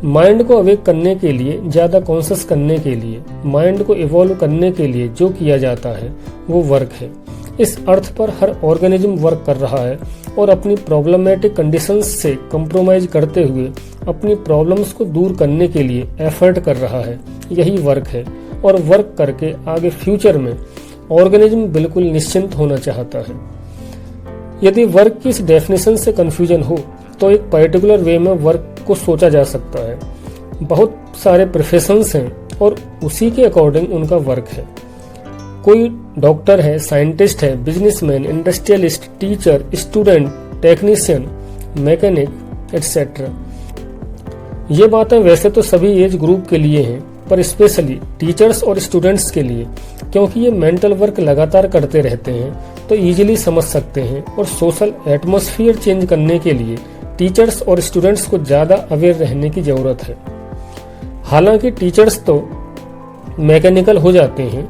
Mind को awake करने के लिए, ज़्यादा कॉन्शियस करने के लिए, माइंड को इवॉल्व करने के लिए जो किया जाता है वो वर्क है। इस अर्थ पर हर ऑर्गेनिज्म वर्क कर रहा है और अपनी प्रॉब्लमेटिक कंडीशंस से कंप्रोमाइज करते हुए अपनी प्रॉब्लम्स को दूर करने के लिए एफर्ट कर रहा है। यही वर्क है और वर्क करके आगे फ्यूचर में ऑर्गेनिज्म बिल्कुल निश्चिंत होना चाहता है। यदि वर्क की इस डेफिनेशन से कंफ्यूजन हो तो एक पर्टिकुलर वे में वर्क को सोचा जा सकता है। बहुत सारे प्रोफेशंस हैं और उसी के अकॉर्डिंग उनका वर्क है। कोई डॉक्टर है, साइंटिस्ट है, businessman, industrialist, teacher, student, technician, mechanic etcetera. ये बातें वैसे तो सभी एज ग्रुप के लिए हैं, पर स्पेशली टीचर्स और स्टूडेंट्स के लिए, क्योंकि ये मेंटल वर्क लगातार करते रहते हैं तो इजीली समझ सकते हैं। और सोशल एटमॉस्फेयर चेंज करने के लिए टीचर्स और स्टूडेंट्स को ज़्यादा अवेयर रहने की ज़रूरत है। हालांकि टीचर्स तो मैकेनिकल हो जाते हैं,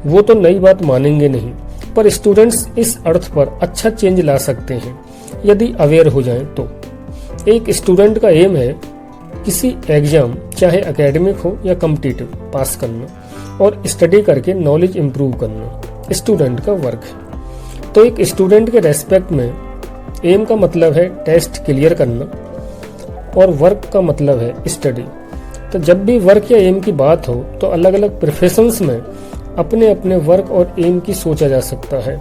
वो तो नई बात मानेंगे नहीं, पर स्टूडेंट्स इस अर्थ पर अच्छा चेंज ला सकते हैं यदि अवेयर हो जाएं तो। एक स्टूडेंट का एम है किसी एग्जाम, चाहे एकेडमिक हो या कॉम्पिटिटिव, पास करना और स्टडी करके नॉलेज इम्प्रूव करना स्टूडेंट का वर्क है। तो एक स्टूडेंट के रेस्पेक्ट में एम का मतलब है टेस्ट क्लियर करना और वर्क का मतलब है स्टडी। तो जब भी वर्क या एम की बात हो तो अलग अलग प्रोफेशंस में अपने अपने वर्क और एम की सोचा जा सकता है,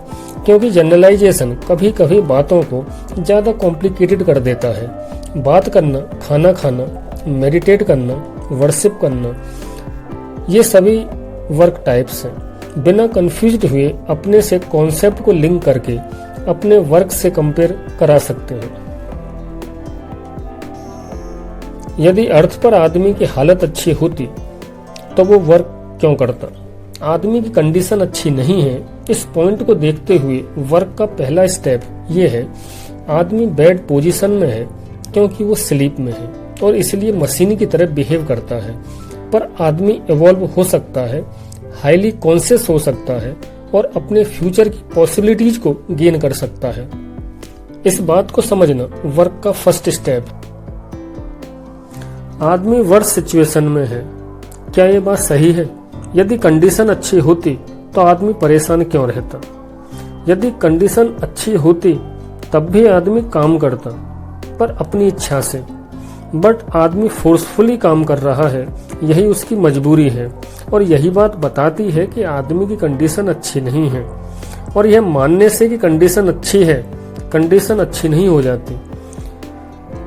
क्योंकि जनरलाइजेशन कभी कभी बातों को ज़्यादा कॉम्प्लिकेटेड कर देता है। बात करना, खाना खाना, मेडिटेट करना, वर्शिप करना, ये सभी वर्क टाइप्स हैं। बिना कंफ्यूज्ड हुए अपने से कॉन्सेप्ट को लिंक करके अपने वर्क से कंपेयर करा सकते हैं। यदि अर्थ पर आदमी की हालत अच्छी होती तो वो वर्क क्यों करता? आदमी की कंडीशन अच्छी नहीं है। इस पॉइंट को देखते हुए वर्क का पहला स्टेप ये है, आदमी बैड पोजीशन में है क्योंकि वो स्लीप में है और इसलिए मशीन की तरह बिहेव करता है। पर आदमी इवॉल्व हो सकता है, हाईली कॉन्शियस हो सकता है और अपने फ्यूचर की पॉसिबिलिटीज को गेन कर सकता है। इस बात को समझना वर्क का फर्स्ट स्टेप। आदमी वर्स्ट सिचुएशन में है, क्या ये बात सही है? यदि कंडीशन अच्छी होती तो आदमी परेशान क्यों रहता? यदि कंडीशन अच्छी होती तब भी आदमी काम करता, पर अपनी इच्छा से। बट आदमी फोर्सफुली काम कर रहा है, यही उसकी मजबूरी है। और यही बात बताती है कि आदमी की कंडीशन अच्छी नहीं है। और यह मानने से कि कंडीशन अच्छी है, कंडीशन अच्छी नहीं हो जाती।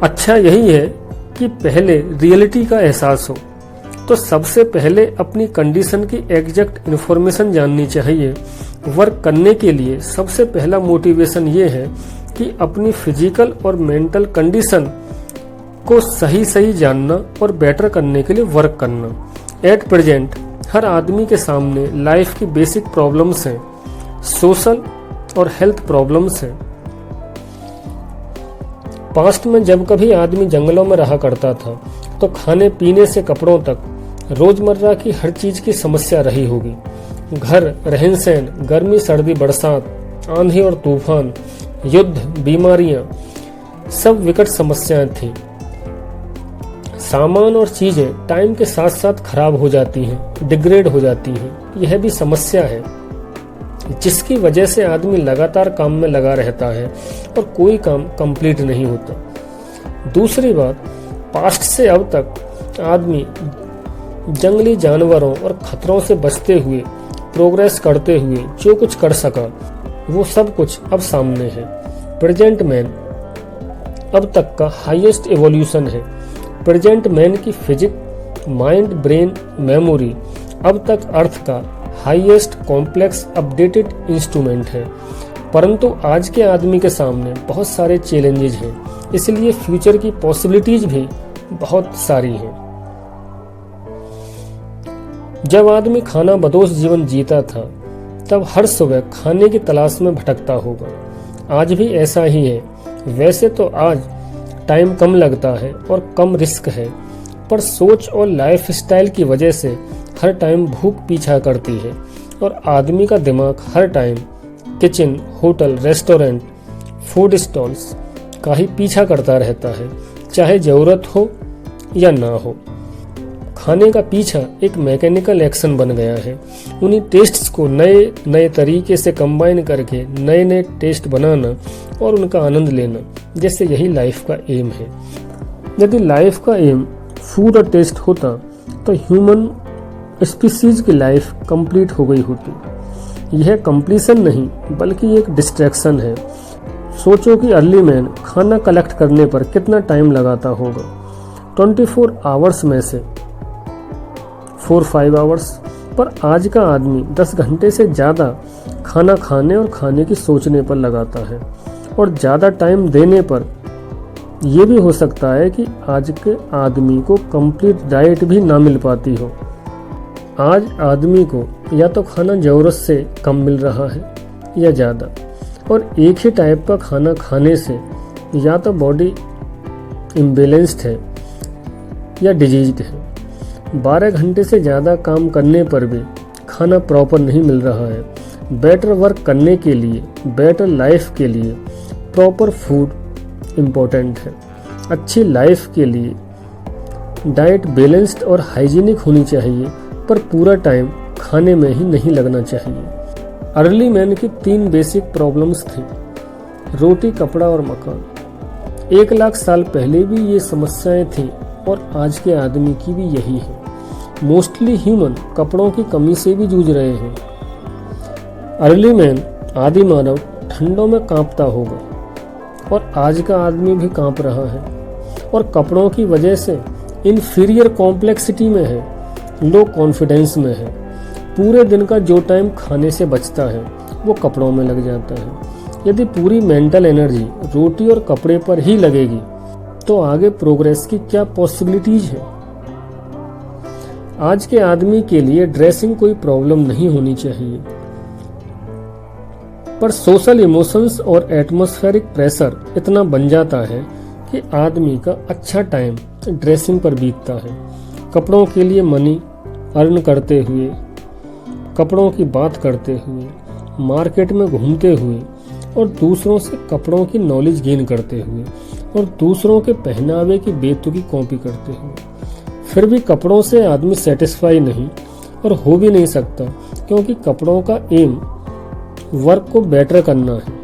अच्छा यही है कि पहले रियलिटी का एहसास हो। तो सबसे पहले अपनी कंडीशन की एग्जैक्ट इन्फॉर्मेशन जाननी चाहिए। वर्क करने के लिए सबसे पहला मोटिवेशन ये है कि अपनी फिजिकल और मेंटल कंडीशन को सही जानना और बेटर करने के लिए वर्क करना। एट प्रेजेंट हर आदमी के सामने लाइफ की बेसिक प्रॉब्लम्स हैं, सोशल और हेल्थ प्रॉब्लम्स हैं। पास्ट में जब कभी आदमी जंगलों में रहा करता था तो खाने पीने से कपड़ों तक रोजमर्रा की हर चीज की समस्या रही होगी। घर, रहन सहन, गर्मी सर्दी बरसात, आंधी और तूफान, युद्ध, बीमारियां, सब विकट समस्याएं थीं। सामान और चीजें टाइम के साथ साथ खराब हो जाती हैं, डिग्रेड हो जाती हैं। यह भी समस्या है जिसकी वजह से आदमी लगातार काम में लगा रहता है और कोई काम कंप्लीट नहीं होता। दूसरी बात, पास्ट से अब तक आदमी जंगली जानवरों और खतरों से बचते हुए, प्रोग्रेस करते हुए जो कुछ कर सका वो सब कुछ अब सामने है। प्रेजेंट मैन अब तक का हाईएस्ट एवोल्यूशन है। प्रेजेंट मैन की फिजिक, माइंड, ब्रेन, मेमोरी अब तक अर्थ का हाईएस्ट कॉम्प्लेक्स अपडेटेड इंस्ट्रूमेंट है। परंतु आज के आदमी के सामने बहुत सारे चैलेंजेस हैं, इसलिए फ्यूचर की पॉसिबिलिटीज भी बहुत सारी हैं। जब आदमी खाना बदोश जीवन जीता था तब हर सुबह खाने की तलाश में भटकता होगा। आज भी ऐसा ही है। वैसे तो आज टाइम कम लगता है और कम रिस्क है, पर सोच और लाइफस्टाइल की वजह से हर टाइम भूख पीछा करती है और आदमी का दिमाग हर time kitchen, hotel, restaurant, food stalls का ही पीछा करता रहता है। चाहे जरूरत हो या ना हो। खाने का पीछा एक मैकेनिकल एक्शन बन गया है। उन्हीं टेस्ट्स को नए नए तरीके से कंबाइन करके नए नए टेस्ट बनाना और उनका आनंद लेना, जैसे यही लाइफ का एम है। यदि लाइफ का एम फूड और टेस्ट होता तो ह्यूमन स्पीसीज की लाइफ कंप्लीट हो गई होती। यह कंप्लीशन नहीं बल्कि एक डिस्ट्रैक्शन है। सोचो कि अर्ली मैन खाना कलेक्ट करने पर कितना टाइम लगाता होगा। 24 आवर्स में से 4-5 आवर्स, पर आज का आदमी 10 घंटे से ज़्यादा खाना खाने और खाने की सोचने पर लगाता है। और ज़्यादा टाइम देने पर यह भी हो सकता है कि आज के आदमी को कंप्लीट डाइट भी ना मिल पाती हो। आज आदमी को या तो खाना ज़रूरत से कम मिल रहा है या ज़्यादा, और एक ही टाइप का खाना खाने से या तो बॉडी इम्बैलेंस्ड है या डिजीज्ड है। 12 घंटे से ज़्यादा काम करने पर भी खाना प्रॉपर नहीं मिल रहा है। बेटर वर्क करने के लिए, बेटर लाइफ के लिए प्रॉपर फूड इम्पोर्टेंट है। अच्छी लाइफ के लिए डाइट बैलेंस्ड और हाइजीनिक होनी चाहिए, पर पूरा टाइम खाने में ही नहीं लगना चाहिए। अर्ली मैन की 3 बेसिक प्रॉब्लम्स थी: रोटी, कपड़ा और मकान। 1 लाख साल पहले भी ये समस्याएं थीं और आज के आदमी की भी यही है। मोस्टली ह्यूमन कपड़ों की कमी से भी जूझ रहे हैं। अर्ली मैन, आदि मानव, ठंडों में कांपता होगा और आज का आदमी भी कांप रहा है और कपड़ों की वजह से इन्फीरियर कॉम्प्लेक्सिटी में है, लो कॉन्फिडेंस में है। पूरे दिन का जो टाइम खाने से बचता है वो कपड़ों में लग जाता है। यदि पूरी मेंटल एनर्जी रोटी और कपड़े पर ही लगेगी तो आगे प्रोग्रेस की क्या पॉसिबिलिटीज है। आज के आदमी के लिए ड्रेसिंग कोई प्रॉब्लम नहीं होनी चाहिए, पर सोशल इमोशंस और एटमॉस्फेरिक प्रेशर इतना बन जाता है कि आदमी का अच्छा टाइम ड्रेसिंग पर बीतता है। कपड़ों के लिए मनी अर्न करते हुए, कपड़ों की बात करते हुए, मार्केट में घूमते हुए और दूसरों से कपड़ों की नॉलेज गेन करते हुए और दूसरों के पहनावे की बेतुकी कॉपी करते हुए। फिर भी कपड़ों से आदमी सेटिस्फाई नहीं और हो भी नहीं सकता, क्योंकि कपड़ों का एम वर्क को बेटर करना है।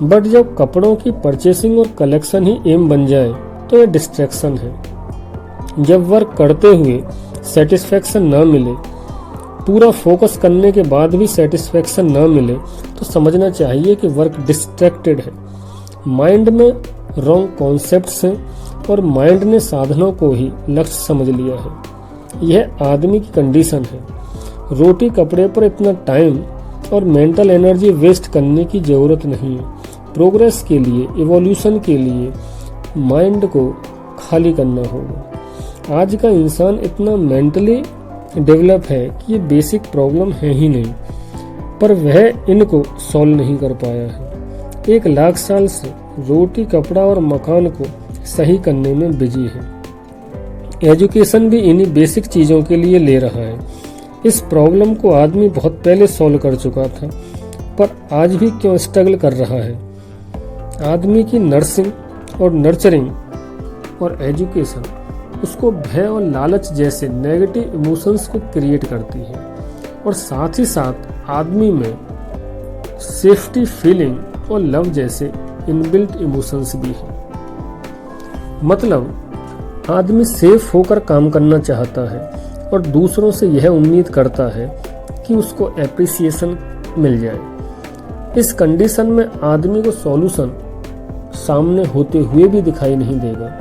बट जब कपड़ों की परचेसिंग और कलेक्शन ही एम बन जाए तो यह डिस्ट्रैक्शन है। जब वर्क करते हुए सेटिस्फेक्शन ना मिले, पूरा फोकस करने के बाद भी सेटिस्फेक्शन ना मिले, तो समझना चाहिए कि वर्क डिस्ट्रैक्टेड है। माइंड में रॉन्ग कॉन्सेप्ट्स हैं और माइंड ने साधनों को ही लक्ष्य समझ लिया है। यह आदमी की कंडीशन है। रोटी कपड़े पर इतना टाइम और मेंटल एनर्जी वेस्ट करने की जरूरत नहीं है। प्रोग्रेस के लिए, इवोल्यूशन के लिए माइंड को खाली करना होगा। आज का इंसान इतना मेंटली डेवलप है कि ये बेसिक प्रॉब्लम है ही नहीं, पर वह इनको सॉल्व नहीं कर पाया है। 1 लाख साल से रोटी, कपड़ा और मकान को सही करने में बिजी है। एजुकेशन भी इन्हीं बेसिक चीज़ों के लिए ले रहा है। इस प्रॉब्लम को आदमी बहुत पहले सॉल्व कर चुका था, पर आज भी क्यों स्ट्रगल कर रहा है। आदमी की नर्सिंग और नर्चरिंग और एजुकेशन उसको भय और लालच जैसे नेगेटिव इमोशंस को क्रिएट करती है, और साथ ही साथ आदमी में सेफ्टी फीलिंग और लव जैसे इनबिल्ट इमोशंस भी हैं। मतलब आदमी सेफ होकर काम करना चाहता है और दूसरों से यह उम्मीद करता है कि उसको एप्रिसिएशन मिल जाए। इस कंडीशन में आदमी को सॉल्यूशन सामने होते हुए भी दिखाई नहीं देगा।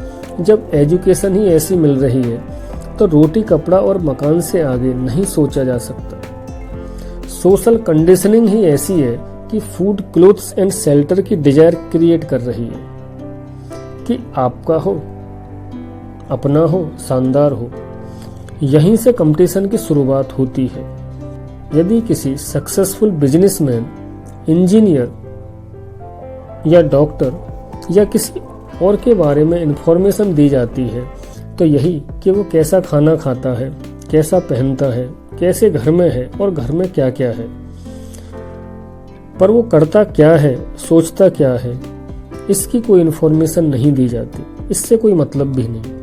जब एजुकेशन ही ऐसी मिल रही है तो रोटी, कपड़ा और मकान से आगे नहीं सोचा जा सकता। सोशल कंडीशनिंग ही ऐसी है कि फूड, क्लोथ्स एंड शेल्टर की डिजायर क्रिएट कर रही है कि आपका हो, अपना हो, शानदार हो। यहीं से कंपटीशन की शुरुआत होती है। यदि किसी सक्सेसफुल बिजनेसमैन, इंजीनियर या डॉक्टर या किसी और के बारे में इंफॉर्मेशन दी जाती है तो यही कि वो कैसा खाना खाता है, कैसा पहनता है, कैसे घर में है और घर में क्या क्या है। पर वो करता क्या है, सोचता क्या है, इसकी कोई इन्फॉर्मेशन नहीं दी जाती, इससे कोई मतलब भी नहीं।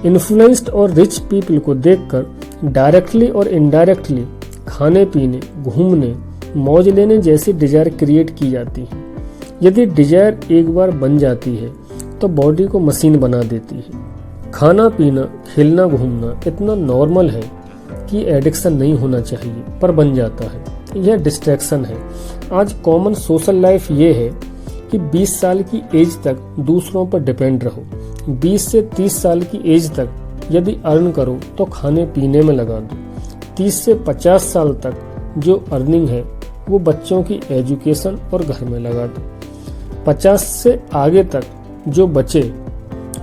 इन्फ्लुएंस्ड और रिच पीपल को देखकर डायरेक्टली और इनडायरेक्टली खाने पीने, घूमने, मौज लेने जैसी डिजायर क्रिएट की जाती है। यदि डिजायर एक बार बन जाती है तो बॉडी को मशीन बना देती है। खाना पीना, खेलना घूमना इतना नॉर्मल है कि एडिक्शन नहीं होना चाहिए, पर बन जाता है। यह डिस्ट्रैक्शन है। आज कॉमन सोशल लाइफ ये है कि 20 साल की एज तक दूसरों पर डिपेंड रहो। 20 से 30 साल की एज तक यदि अर्न करो तो खाने पीने में लगा दो। 30 से 50 साल तक जो अर्निंग है वो बच्चों की एजुकेशन और घर में लगा दो। 50 से आगे तक जो बचे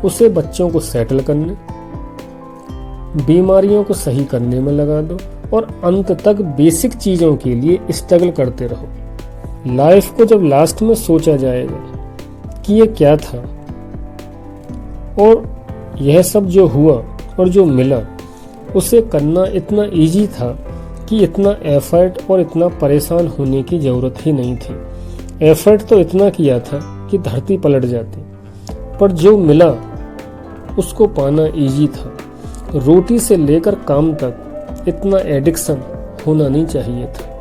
उसे बच्चों को सेटल करने, बीमारियों को सही करने में लगा दो और अंत तक बेसिक चीजों के लिए स्ट्रगल करते रहो। लाइफ को जब लास्ट में सोचा जाएगा कि ये क्या था और यह सब जो हुआ और जो मिला, उसे करना इतना इजी था कि इतना एफर्ट और इतना परेशान होने की जरूरत ही नहीं थी। एफर्ट तो इतना किया था कि धरती पलट जाती, पर जो मिला उसको पाना इजी था। रोटी से लेकर काम तक इतना एडिक्शन होना नहीं चाहिए था।